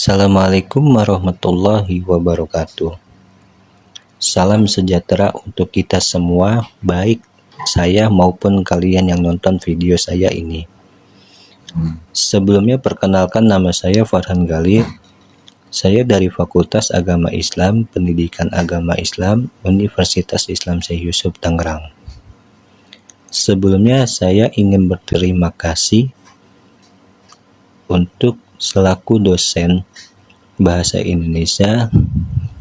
Assalamualaikum warahmatullahi wabarakatuh. Salam sejahtera untuk kita semua, baik saya maupun kalian yang nonton video saya ini. Sebelumnya perkenalkan, nama saya Farhan Gali. Saya dari Fakultas Agama Islam, Pendidikan Agama Islam, Universitas Islam Syekh Yusuf Tangerang. Sebelumnya saya ingin berterima kasih untuk selaku dosen Bahasa Indonesia,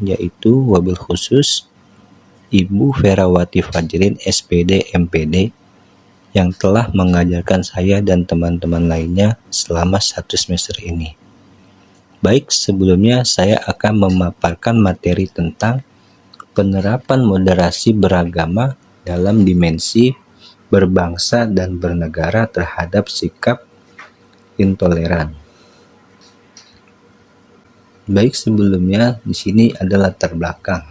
yaitu wabil khusus Ibu Ferawati Fajrin SPD MPD, yang telah mengajarkan saya dan teman-teman lainnya selama 1 semester ini. Baik, sebelumnya saya akan memaparkan materi tentang penerapan moderasi beragama dalam dimensi berbangsa dan bernegara terhadap sikap intoleran. Baik, sebelumnya di sini adalah latar belakang.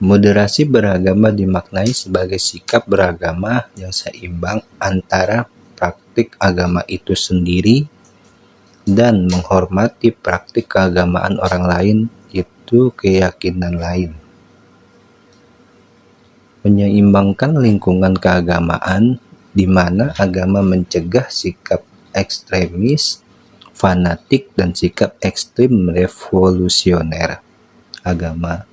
Moderasi beragama dimaknai sebagai sikap beragama yang seimbang antara praktik agama itu sendiri dan menghormati praktik keagamaan orang lain, yaitu keyakinan lain. Menyeimbangkan lingkungan keagamaan di mana agama mencegah sikap ekstremis, fanatik, dan sikap ekstrim revolusioner agama.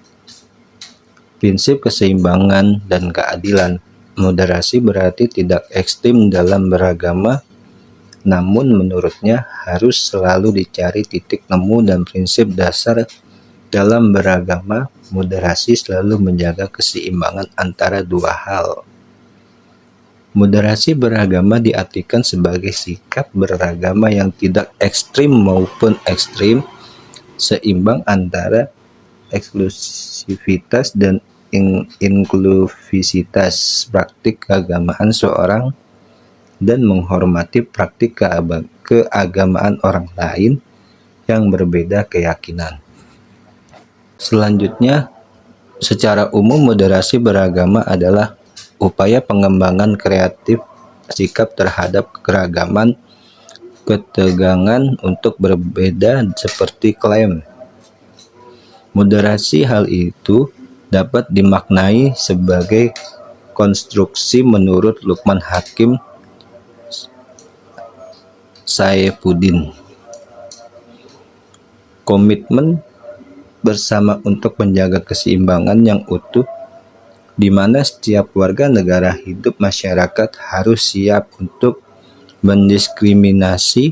Prinsip keseimbangan dan keadilan. Moderasi berarti tidak ekstrim dalam beragama, namun menurutnya harus selalu dicari titik nemu dan prinsip dasar dalam beragama. Moderasi selalu menjaga keseimbangan antara dua hal. Moderasi beragama diartikan sebagai sikap beragama yang tidak ekstrim maupun ekstrim, seimbang antara eksklusivitas dan inklusivitas praktik keagamaan seorang dan menghormati praktik keagamaan orang lain yang berbeda keyakinan. Selanjutnya, secara umum moderasi beragama adalah upaya pengembangan kreatif sikap terhadap keragaman, ketegangan untuk berbeda seperti klaim. Moderasi hal itu dapat dimaknai sebagai konstruksi menurut Lukman Hakim Saifuddin. Komitmen bersama untuk menjaga keseimbangan yang utuh, di mana setiap warga negara hidup masyarakat harus siap untuk mendiskriminasi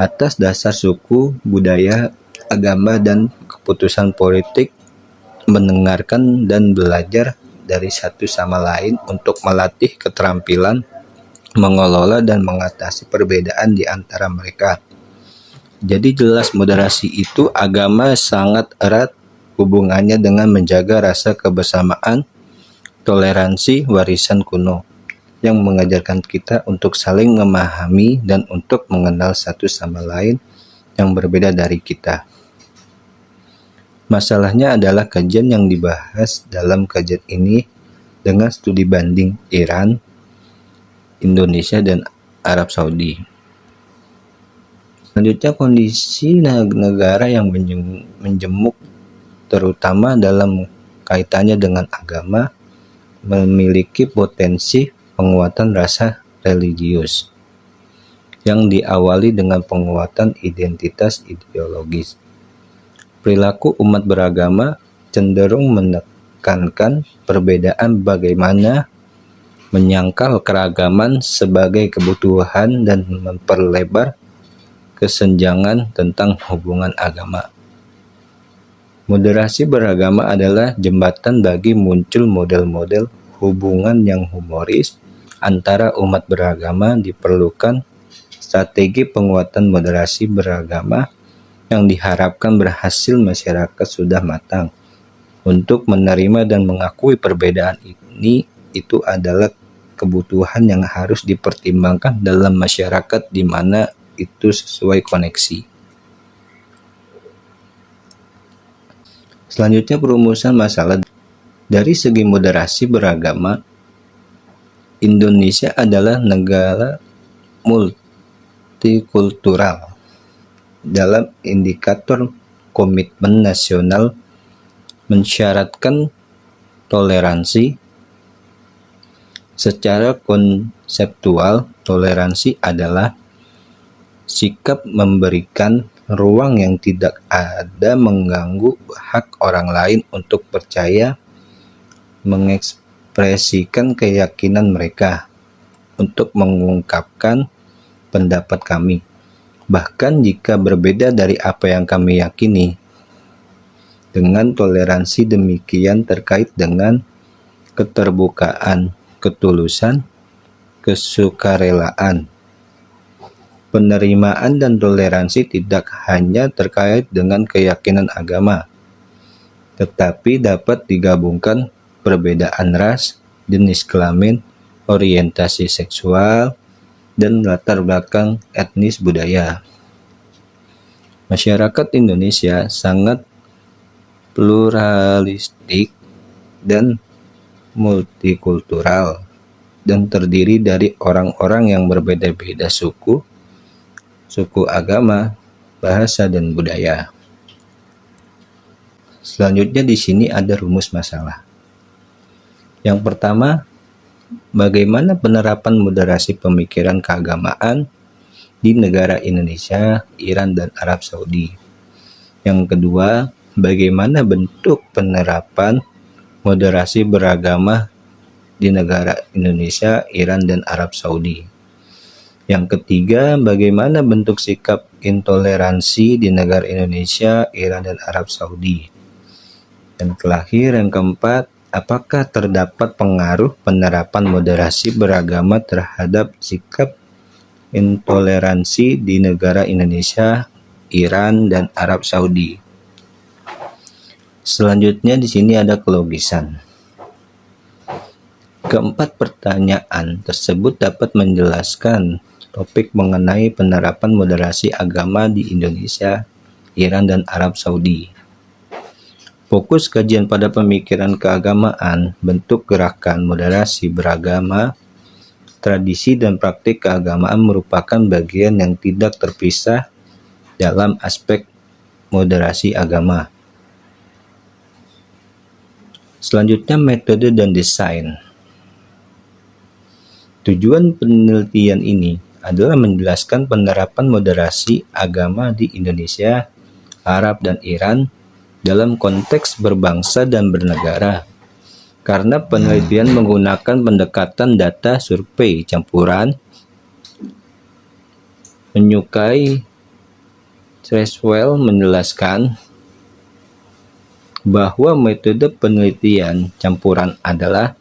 atas dasar suku, budaya, agama, dan keputusan politik, mendengarkan dan belajar dari satu sama lain untuk melatih keterampilan mengelola dan mengatasi perbedaan di antara mereka. Jadi jelas moderasi itu agama sangat erat hubungannya dengan menjaga rasa kebersamaan, toleransi, warisan kuno yang mengajarkan kita untuk saling memahami dan untuk mengenal satu sama lain yang berbeda dari kita. Masalahnya adalah kajian yang dibahas dalam kajian ini dengan studi banding Iran, Indonesia, dan Arab Saudi. Selanjutnya, kondisi negara yang menjemuk terutama dalam kaitannya dengan agama memiliki potensi penguatan rasa religius yang diawali dengan penguatan identitas ideologis. Perilaku umat beragama cenderung menekankan perbedaan bagaimana menyangkal keragaman sebagai kebutuhan dan memperlebar kesenjangan tentang hubungan agama. Moderasi beragama adalah jembatan bagi muncul model-model hubungan yang humoris antara umat beragama. Diperlukan strategi penguatan moderasi beragama yang diharapkan berhasil. Masyarakat sudah matang untuk menerima dan mengakui perbedaan ini. Itu adalah kebutuhan yang harus dipertimbangkan dalam masyarakat di mana itu sesuai koneksi. Selanjutnya, perumusan masalah. Dari segi moderasi beragama, Indonesia adalah negara multikultural dalam indikator komitmen nasional mensyaratkan toleransi. Secara konseptual, toleransi adalah sikap memberikan ruang yang tidak ada mengganggu hak orang lain untuk percaya, mengekspresikan keyakinan mereka, untuk mengungkapkan pendapat kami, bahkan jika berbeda dari apa yang kami yakini. Dengan toleransi demikian terkait dengan keterbukaan, ketulusan, kesukarelaan. Penerimaan dan toleransi tidak hanya terkait dengan keyakinan agama, tetapi dapat digabungkan perbedaan ras, jenis kelamin, orientasi seksual, dan latar belakang etnis budaya. Masyarakat Indonesia sangat pluralistik dan multikultural dan terdiri dari orang-orang yang berbeda-beda suku, agama, bahasa, dan budaya. Selanjutnya di sini ada rumus masalah. Yang pertama, bagaimana penerapan moderasi pemikiran keagamaan di negara Indonesia, Iran, dan Arab Saudi. Yang kedua, bagaimana bentuk penerapan moderasi beragama di negara Indonesia, Iran, dan Arab Saudi. Yang ketiga, bagaimana bentuk sikap intoleransi di negara Indonesia, Iran, dan Arab Saudi. Dan terakhir, yang keempat, apakah terdapat pengaruh penerapan moderasi beragama terhadap sikap intoleransi di negara Indonesia, Iran, dan Arab Saudi. Selanjutnya di sini ada kelogisan. Keempat pertanyaan tersebut dapat menjelaskan topik mengenai penerapan moderasi agama di Indonesia, Iran, dan Arab Saudi. Fokus kajian pada pemikiran keagamaan, bentuk gerakan moderasi beragama, tradisi dan praktik keagamaan merupakan bagian yang tidak terpisah dalam aspek moderasi agama. Selanjutnya, metode dan desain. Tujuan penelitian ini adalah menjelaskan penerapan moderasi agama di Indonesia, Arab, dan Iran dalam konteks berbangsa dan bernegara. Karena penelitian menggunakan pendekatan data survei campuran, menyukai Creswell menjelaskan bahwa metode penelitian campuran adalah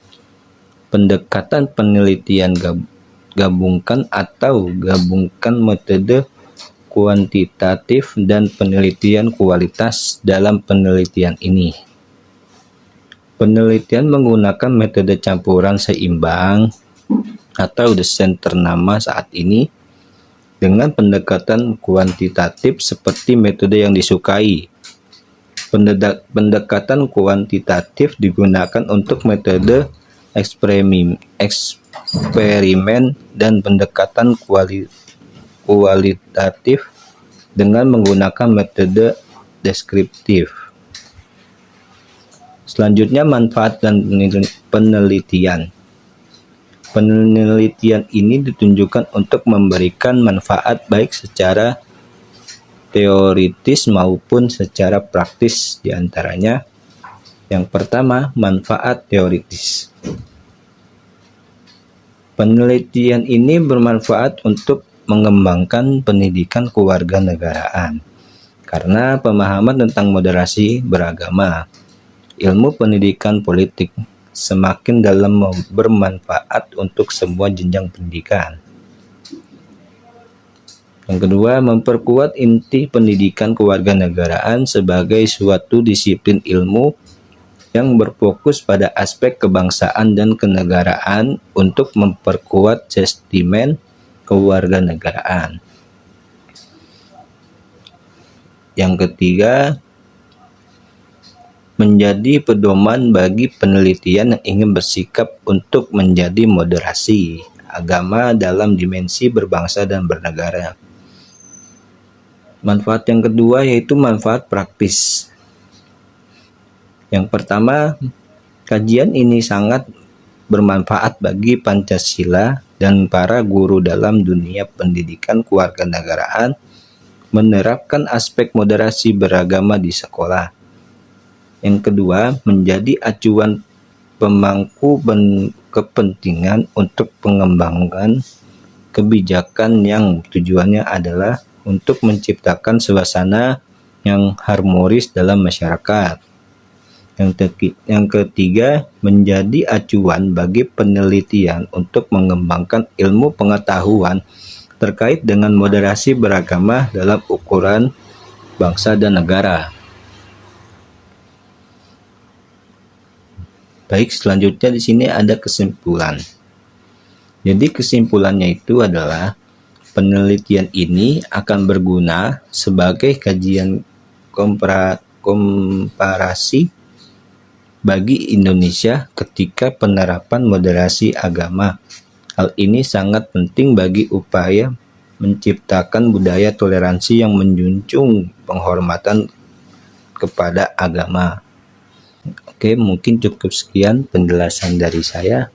pendekatan penelitian gabungkan metode kuantitatif dan penelitian kualitas dalam penelitian ini. Penelitian menggunakan metode campuran seimbang atau desain ternama saat ini dengan pendekatan kuantitatif seperti metode yang disukai. Pendekatan kuantitatif digunakan untuk metode eksperimen dan pendekatan kualitatif dengan menggunakan metode deskriptif. Selanjutnya, manfaat dan penelitian. Penelitian ini ditunjukkan untuk memberikan manfaat baik secara teoritis maupun secara praktis. Di antaranya, yang pertama, manfaat teoritis. Penelitian ini bermanfaat untuk mengembangkan pendidikan kewarganegaraan karena pemahaman tentang moderasi beragama, ilmu pendidikan politik semakin dalam bermanfaat untuk semua jenjang pendidikan. Yang kedua, memperkuat inti pendidikan kewarganegaraan sebagai suatu disiplin ilmu yang berfokus pada aspek kebangsaan dan kenegaraan untuk memperkuat sentimen kewarganegaraan. Yang ketiga, menjadi pedoman bagi penelitian yang ingin bersikap untuk menjadi moderasi agama dalam dimensi berbangsa dan bernegara. Manfaat yang kedua yaitu manfaat praktis. Yang pertama, kajian ini sangat bermanfaat bagi Pancasila dan para guru dalam dunia pendidikan kewarganegaraan menerapkan aspek moderasi beragama di sekolah. Yang kedua, menjadi acuan pemangku kepentingan untuk pengembangan kebijakan yang tujuannya adalah untuk menciptakan suasana yang harmonis dalam masyarakat. Yang ketiga, menjadi acuan bagi penelitian untuk mengembangkan ilmu pengetahuan terkait dengan moderasi beragama dalam ukuran bangsa dan negara. Baik, selanjutnya di sini ada kesimpulan. Jadi kesimpulannya itu adalah penelitian ini akan berguna sebagai kajian komparasi bagi Indonesia ketika penerapan moderasi agama. Hal ini sangat penting bagi upaya menciptakan budaya toleransi yang menjunjung penghormatan kepada agama. Oke, mungkin cukup sekian penjelasan dari saya.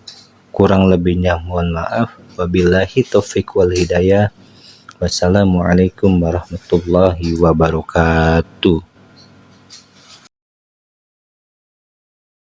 Kurang lebihnya mohon maaf. Wabillahi taufiq wal hidayah. Wassalamualaikum warahmatullahi wabarakatuh.